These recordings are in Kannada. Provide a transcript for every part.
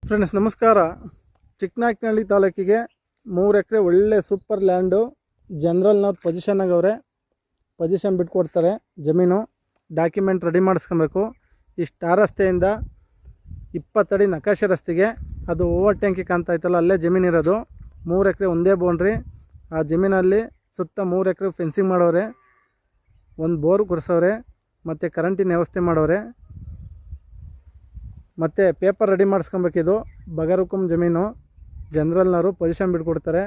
ಫ್ರೆಂಡ್ಸ್ ನಮಸ್ಕಾರ. ಚಿಕ್ಕನಾಯಕನಹಳ್ಳಿ ತಾಲೂಕಿಗೆ 3 ಎಕರೆ ಒಳ್ಳೆ ಸೂಪರ್ ಲ್ಯಾಂಡು. ಜನರಲ್ನವ್ರು ಪೊಸಿಷನ್ನಾಗವ್ರೆ, ಪೊಸಿಷನ್ ಬಿಟ್ಕೊಡ್ತಾರೆ. ಜಮೀನು ಡಾಕ್ಯುಮೆಂಟ್ ರೆಡಿ ಮಾಡಿಸ್ಕೊಬೇಕು. ಈ ಸ್ಟಾರ್ ರಸ್ತೆಯಿಂದ 20 ಅಡಿ ನಕಾಶೆ ರಸ್ತೆಗೆ, ಅದು ಓವರ್ ಟ್ಯಾಂಕಿ ಕಾಣ್ತಾ ಇತ್ತಲ್ಲ, ಅಲ್ಲೇ ಜಮೀನಿರೋದು. 3 ಎಕರೆ ಒಂದೇ ಬೌಂಡ್ರಿ. ಆ ಜಮೀನಲ್ಲಿ ಸುತ್ತ 3 ಎಕರೆ ಫೆನ್ಸಿಂಗ್ ಮಾಡೋರೆ, ಒಂದು ಬೋರ್ ಕೊಡಿಸೋರೆ, ಮತ್ತು ಕರೆಂಟಿನ ವ್ಯವಸ್ಥೆ ಮಾಡೋರೆ, ಮತ್ತು ಪೇಪರ್ ರೆಡಿ ಮಾಡಿಸ್ಕೊಬೇಕಿದು. ಬಗರುಕುಂ ಜಮೀನು. ಜನರಲ್ನವರು ಪೊಸಿಷನ್ ಬಿಟ್ಕೊಡ್ತಾರೆ.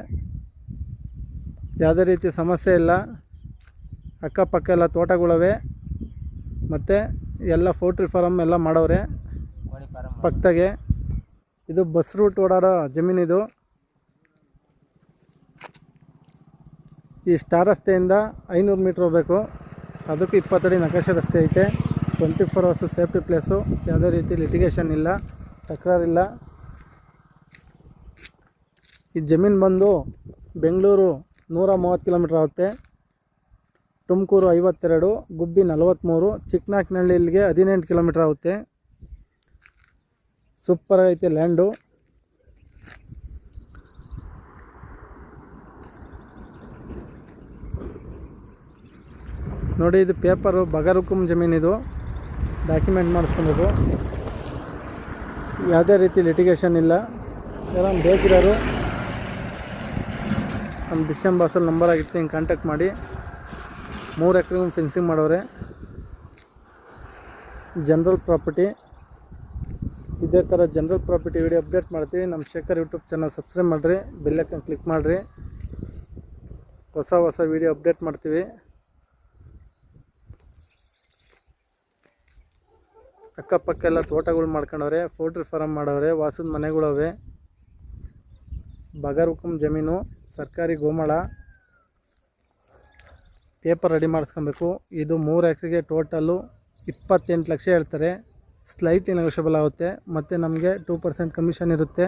ಯಾವುದೇ ರೀತಿ ಸಮಸ್ಯೆ ಇಲ್ಲ. ಅಕ್ಕಪಕ್ಕ ಎಲ್ಲ ತೋಟಗಳವೆ, ಮತ್ತು ಎಲ್ಲ ಪೌಲ್ಟ್ರಿ ಫಾರಮ್ ಎಲ್ಲ ಮಾಡವ್ರೆ ಪಕ್ಕದಾಗೆ. ಇದು ಬಸ್ ರೂಟ್ ಓಡಾಡೋ ಜಮೀನಿದು. ಈ ಸ್ಟಾರ್ ರಸ್ತೆಯಿಂದ 500 ಮೀಟ್ರ್ ಹೋಗಬೇಕು. ಅದಕ್ಕೂ 20 ಅಡಿ ನಕಾಶೆ ರಸ್ತೆ ಐತೆ. 24 ಅವರ್ಸ್ ಸೇಫ್ಟಿ ಪ್ಲೇಸು. ಯಾವುದೇ ರೀತಿ ಲಿಟಿಗೇಷನ್ ಇಲ್ಲ, ತಕರಾರಿಲ್ಲ. ಈ ಜಮೀನು ಬಂದು ಬೆಂಗಳೂರು 130 ಕಿಲೋಮೀಟ್ರ್ ಆಗುತ್ತೆ, ತುಮಕೂರು 52, ಗುಬ್ಬಿ 43, ಚಿಕ್ಕನಾಯಕನಹಳ್ಳಿ ಇಲ್ಲಿಗೆ 18 ಕಿಲೋಮೀಟ್ರ್ ಆಗುತ್ತೆ. ಸೂಪರ್ ಐತೆ ಲ್ಯಾಂಡು. ನೋಡಿ, ಇದು ಪೇಪರು ಬಗರುಕುಂ ಜಮೀನಿದು. ಡಾಕ್ಯುಮೆಂಟ್ ಮಾಡಿಸ್ಕೊಬೇಕು. ಯಾವುದೇ ರೀತಿ ಲಿಟಿಗೇಷನ್ ಇಲ್ಲ. ಯಾರು ಬೇಕಿರೋರು ನಮ್ಮ ಡಿಸ್ಟೆಂಬಾಸಲ್ಲಿ ನಂಬರ್ ಆಗಿತ್ತು, ಹಿಂಗೆ ಕಾಂಟ್ಯಾಕ್ಟ್ ಮಾಡಿ. 3 ಎಕರೆ ಫೆನ್ಸಿಂಗ್ ಮಾಡೋರೆ. General property. ಇದೇ ಥರ ಜನರಲ್ ಪ್ರಾಪರ್ಟಿ ವಿಡಿಯೋ ಅಪ್ಡೇಟ್ ಮಾಡ್ತೀವಿ. ನಮ್ಮ ಶೇಖರ್ ಯೂಟ್ಯೂಬ್ ಚಾನಲ್ ಸಬ್ಸ್ಕ್ರೈಬ್ ಮಾಡಿರಿ, ಬೆಲ್ ಐಕಾನ್ ಕ್ಲಿಕ್ ಮಾಡಿರಿ. ಹೊಸ ವಿಡಿಯೋ ಅಪ್ಡೇಟ್ ಮಾಡ್ತೀವಿ. ಅಕ್ಕಪಕ್ಕ ಎಲ್ಲ ತೋಟಗಳು ಮಾಡ್ಕೊಂಡವ್ರೆ, ಪೌಲ್ಟ್ರಿ ಫಾರಮ್ ಮಾಡವ್ರೆ, ವಾಸದ ಮನೆಗಳವೆ. ಬಗರುಕುಂ ಜಮೀನು, ಸರ್ಕಾರಿ ಗೋಮಾಳ. Paper ready ಮಾಡಿಸ್ಕೊಬೇಕು. ಇದು 3 ಎಕರೆಗೆ ಟೋಟಲ್ಲು 28 ಲಕ್ಷ ಹೇಳ್ತಾರೆ. ಸ್ಲೈಟ್ಲಿ ನೆಗೋಷಿಯಬಲ್ ಆಗುತ್ತೆ, ಮತ್ತು ನಮಗೆ 2% ಕಮಿಷನ್ ಇರುತ್ತೆ.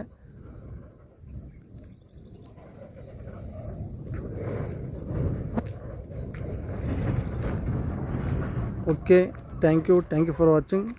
Okay, thank you for watching.